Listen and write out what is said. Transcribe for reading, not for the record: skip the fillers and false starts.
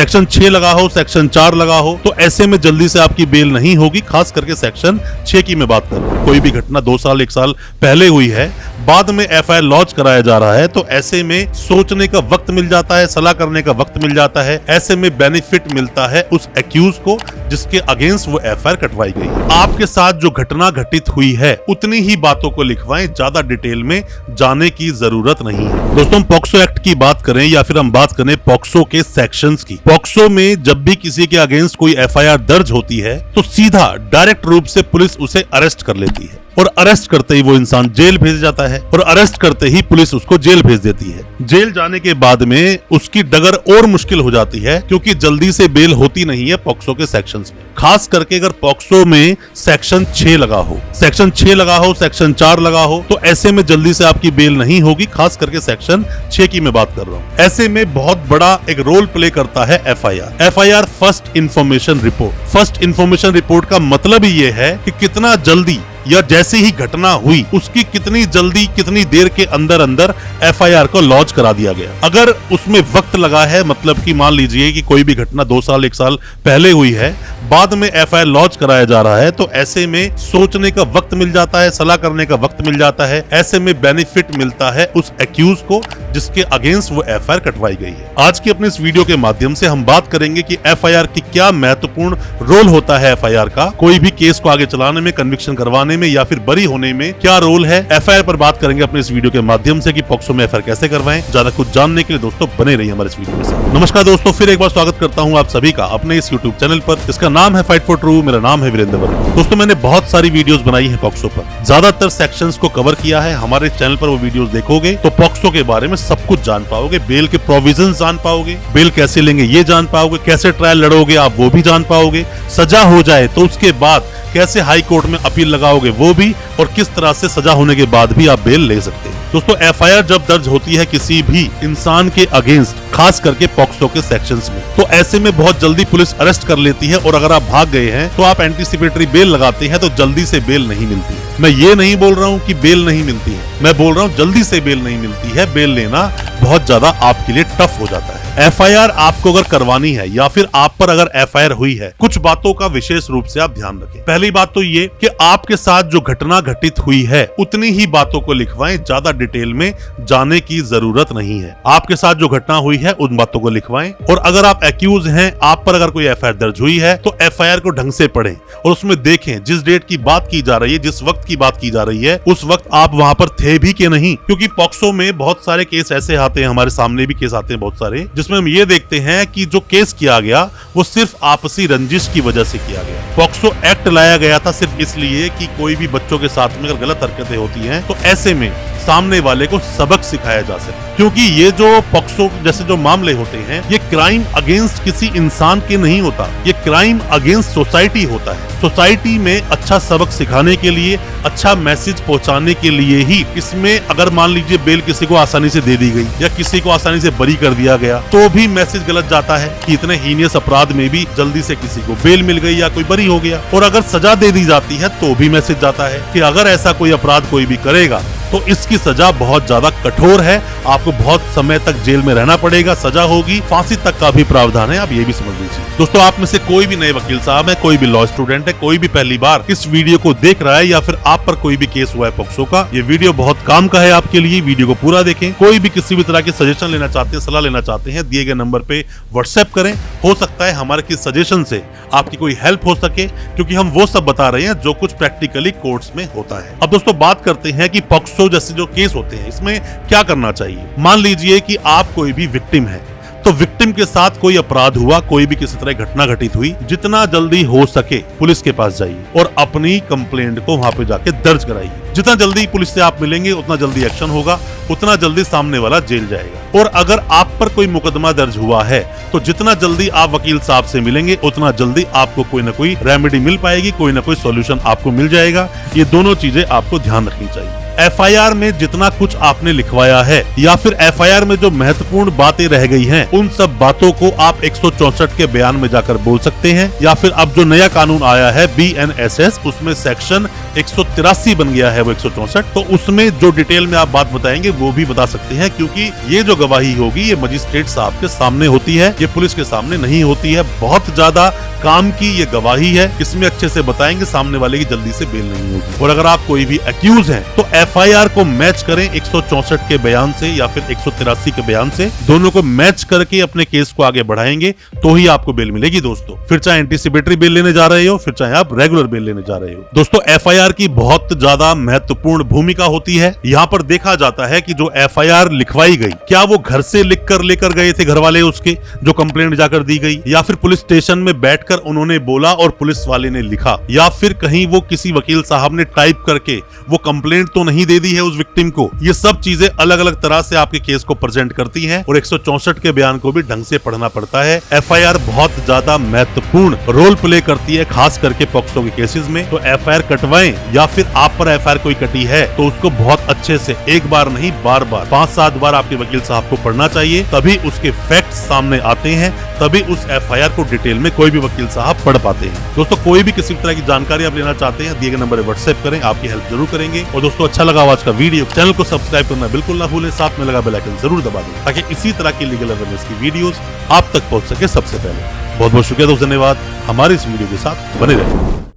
Section 6 लगा हो, section 4 लगा हो, तो ऐसे में जल्दी से आपकी बेल नहीं होगी। खास करके सेक्शन 6 की मैं बात कर रहा हूं। कोई भी घटना 2 साल 1 साल पहले हुई है, बाद में एफआईआर लॉन्च कराया जा रहा है, तो ऐसे में सोचने का वक्त मिल जाता है, सलाह करने का वक्त मिल जाता है। ऐसे में बेनिफिट मिलता है उस एक्यूज को जिसके अगेंस्ट वो एफआईआर कटवाई गई है। आपके साथ जो घटना घटित हुई है उतनी ही बातों को लिखवाएं, ज्यादा डिटेल में जाने की जरूरत नहीं है। दोस्तों, हम पॉक्सो एक्ट की बात करें या फिर हम बात करें पॉक्सो के सेक्शंस की। पॉक्सो में जब भी किसी के अगेंस्ट कोई एफआईआर दर्ज होती है तो सीधा डायरेक्ट रूप से पुलिस उसे अरेस्ट कर लेती है, और अरेस्ट करते ही वो इंसान जेल भेज जाता है, और अरेस्ट करते ही पुलिस उसको जेल भेज देती है। जेल जाने के बाद में उसकी डगर और मुश्किल हो जाती है, क्योंकि जल्दी से बेल होती नहीं है पॉक्सो के सेक्शंस में। खास करके अगर पॉक्सो में सेक्शन 6 लगा हो, सेक्शन 6 लगा हो, सेक्शन 4 लगा हो, तो ऐसे में जल्दी से आपकी बेल नहीं होगी। खास करके सेक्शन 6 की मैं बात कर रहा हूँ। ऐसे में बहुत बड़ा एक रोल प्ले करता है FIR. FIR first information report. First information report का मतलब ही ये है कि कितना जल्दी या जैसे ही घटना हुई उसकी कितनी जल्दी, कितनी देर के अंदर अंदर एफआईआर को लॉन्च करा दिया गया। अगर उसमें वक्त लगा है, मतलब कि मान लीजिए कि कोई भी घटना 2 साल 1 साल पहले हुई है, बाद में एफआईआर लॉन्च कराया जा रहा है, तो ऐसे में सोचने का वक्त मिल जाता है, सलाह करने का वक्त मिल जाता है। ऐसे में बेनिफिट मिलता है उस एक्यूज को जिसके अगेंस्ट वो एफआईआर कटवाई गई है। आज की अपने इस वीडियो के माध्यम से हम बात करेंगे कि एफआईआर की क्या महत्वपूर्ण रोल होता है। एफआईआर का कोई भी केस को आगे चलाने में, कन्विक्शन करवाने में या फिर बरी होने में क्या रोल है। एफआईआर पर बात करेंगे अपने इस वीडियो के माध्यम से कि पॉक्सो में एफआईआर कैसे करवाएं। ज्यादा कुछ जानने के लिए दोस्तों बने रहिए हमारे इस वीडियो के साथ। नमस्कार दोस्तों, फिर एक बार स्वागत करता हूं आप सभी का अपने इस यूट्यूब चैनल पर, जिसका नाम है फाइट फॉर ट्रू। मेरा नाम है वीरेंद्र वर्मा। दोस्तों, मैंने बहुत सारी वीडियोस बनाई है पॉक्सो पर, ज्यादातर सेक्शंस को कवर किया है। हमारे चैनल पर वो वीडियोस देखोगे तो पॉक्सो के बारे में सब कुछ जान पाओगे, बेल के प्रोविजंस जान पाओगे, बेल कैसे लेंगे ये जान पाओगे, कैसे ट्रायल लड़ोगे आप वो भी जान पाओगे, सजा हो जाए तो उसके बाद कैसे हाई कोर्ट में अपील लगाओगे वो भी, और किस तरह से सजा होने के बाद भी आप बेल ले सकते हैं। दोस्तों, एफआईआर जब दर्ज होती है किसी भी इंसान के अगेंस्ट, खास करके पॉक्सो के सेक्शंस में, तो ऐसे में बहुत जल्दी पुलिस अरेस्ट कर लेती है, और अगर आप भाग गए हैं तो आप एंटीसिपेटरी बेल लगाते हैं तो जल्दी से बेल नहीं मिलती है। मैं ये नहीं बोल रहा हूँ कि बेल नहीं मिलती है, मैं बोल रहा हूँ जल्दी से बेल नहीं मिलती है। बेल लेना बहुत ज्यादा आपके लिए टफ हो जाता है। एफआईआर आपको अगर करवानी है या फिर आप पर अगर एफआईआर हुई है, कुछ बातों का विशेष रूप से आप ध्यान रखें। पहली बात तो ये कि आपके साथ जो घटना घटित हुई है उतनी ही बातों को लिखवाएं, ज्यादा डिटेल में जाने की जरूरत नहीं है। आपके साथ जो घटना हुई है उन बातों को लिखवाएं, और अगर आप एक्यूज हैं, आप पर अगर कोई एफआईआर दर्ज हुई है, तो एफआईआर को ढंग से पढ़ें और उसमें देखें जिस डेट की बात की जा रही है, जिस वक्त की बात की जा रही है, उस वक्त आप वहां पर थे भी कि नहीं। क्योंकि पॉक्सो में बहुत सारे केस ऐसे आते हैं, हमारे सामने भी केस आते हैं बहुत सारे, जिसमें हम ये देखते हैं कि जो केस किया गया वो सिर्फ आपसी रंजिश की वजह से किया गया। पॉक्सो एक्ट लाया गया था सिर्फ इसलिए कि कोई भी बच्चों के साथ में अगर गलत हरकतें होती हैं तो ऐसे में सामने वाले को सबक सिखाया जा सके। क्योंकि ये जो पॉक्सो जैसे जो मामले होते हैं, ये क्राइम अगेंस्ट किसी इंसान के नहीं होता, ये क्राइम अगेंस्ट सोसाइटी होता है। सोसाइटी में अच्छा सबक सिखाने के लिए, अच्छा मैसेज पहुंचाने के लिए ही इसमें, अगर मान लीजिए बेल किसी को आसानी से दे दी गई या किसी को आसानी से बरी कर दिया गया, तो भी मैसेज गलत जाता है कि इतने हीनियस अपराध में भी जल्दी से किसी को बेल मिल गई या कोई बरी हो गया। और अगर सजा दे दी जाती है तो भी मैसेज जाता है कि अगर ऐसा कोई अपराध कोई भी करेगा तो इसकी सजा बहुत ज्यादा कठोर है, आपको बहुत समय तक जेल में रहना पड़ेगा, सजा होगी, फांसी तक का भी प्रावधान है, आप ये भी समझ लीजिए। दोस्तों, आप में से कोई भी नए वकील साहब है, कोई भी लॉ स्टूडेंट है, कोई भी पहली बार इस वीडियो को देख रहा है, या फिर आप पर कोई भी केस हुआ है पॉक्सो का, ये वीडियो बहुत काम का है आपके लिए। वीडियो को पूरा देखें। कोई भी किसी भी तरह की सजेशन लेना चाहते हैं, सलाह लेना चाहते हैं, दिए गए नंबर पे व्हाट्सएप करें। हो सकता है हमारे किस सजेशन से आपकी कोई हेल्प हो सके, क्योंकि हम वो सब बता रहे हैं जो कुछ प्रैक्टिकली कोर्ट्स में होता है। अब दोस्तों, बात करते हैं कि पॉक्सो जैसे जो केस होते हैं इसमें क्या करना चाहिए। मान लीजिए कि आप कोई भी विक्टिम है, तो विक्टिम के साथ कोई अपराध हुआ, कोई भी किसी तरह घटना घटित हुई, जितना जल्दी हो सके पुलिस के पास जाइए और अपनी कंप्लेंट को वहां पे जाके दर्ज कराइए। जितना जल्दी पुलिस से आप मिलेंगे उतना जल्दी एक्शन होगा, उतना जल्दी सामने वाला जेल जाएगा। और अगर आप पर कोई मुकदमा दर्ज हुआ है तो जितना जल्दी आप वकील साहब से मिलेंगे उतना जल्दी आपको कोई ना कोई रेमेडी मिल पाएगी, कोई ना कोई सॉल्यूशन आपको मिल जाएगा। ये दोनों चीजें आपको ध्यान रखनी चाहिए। एफआईआर में जितना कुछ आपने लिखवाया है या फिर एफआईआर में जो महत्वपूर्ण बातें रह गई हैं, उन सब बातों को आप 164 के बयान में जाकर बोल सकते हैं। या फिर अब जो नया कानून आया है BNSS, उसमें सेक्शन 183 बन गया है वो 164, तो उसमें जो डिटेल में आप बात बताएंगे वो भी बता सकते हैं, क्योंकि ये जो गवाही होगी ये मजिस्ट्रेट साहब के सामने होती है, ये पुलिस के सामने नहीं होती है। बहुत ज्यादा काम की ये गवाही है, इसमें अच्छे से बताएंगे, सामने वाले की जल्दी से बेल नहीं होगी। और अगर आप कोई भी एक्यूज हैं तो एफआईआर को मैच करें 164 के बयान से या फिर 183 के बयान से, दोनों को मैच करके अपने केस को आगे बढ़ाएंगे तो ही आपको बेल मिलेगी दोस्तों। फिर चाहे एंटीसिपेटरी बेल लेने जा रहे हो, फिर चाहे आप रेगुलर बेल लेने जा रहे हो। दोस्तों एफआईआर की बहुत ज्यादा महत्वपूर्ण भूमिका होती है। यहाँ पर देखा जाता है कि जो एफआईआर लिखवाई गई, क्या वो घर से लिख कर लेकर गए थे घर वाले उसके, जो कंप्लेंट जाकर दी गई, या फिर पुलिस स्टेशन में बैठकर उन्होंने बोला और पुलिस वाले ने लिखा, या फिर कहीं वो किसी वकील साहब ने टाइप करके वो कंप्लेंट तो नहीं दे दी है उस विक्टिम को। ये सब चीजें अलग अलग तरह से आपके केस को प्रेजेंट करती हैं और 164 के बयान को भी ढंग से पढ़ना पड़ता है। एफआईआर बहुत ज्यादा महत्वपूर्ण रोल प्ले करती है, खास करके पॉक्सो के केसेस में। तो एफआईआर कटवाएं या फिर आप पर एफआईआर कोई कटी है तो उसको बहुत अच्छे से एक बार नहीं बार बार 5-7 बार आपके वकील साहब को पढ़ना चाहिए, तभी उसके फैक्ट सामने आते हैं, तभी उस एफआईआर को डिटेल में कोई भी वकील साहब पढ़ पाते हैं। दोस्तों कोई भी किसी तरह की जानकारी आप लेना चाहते हैं, दिए गए नंबर पर व्हाट्सएप करें, आपकी हेल्प जरूर करेंगे। और दोस्तों अच्छा लगा आज का वीडियो, चैनल को सब्सक्राइब करना बिल्कुल ना भूलें, साथ में लगा बेल आइकन जरूर दबा दें ताकि इसी तरह की लीगल अवेयरनेस की वीडियोस आप तक पहुंच सके सबसे पहले। बहुत बहुत शुक्रिया दोस्तों, धन्यवाद हमारे इस वीडियो के साथ बने रहें।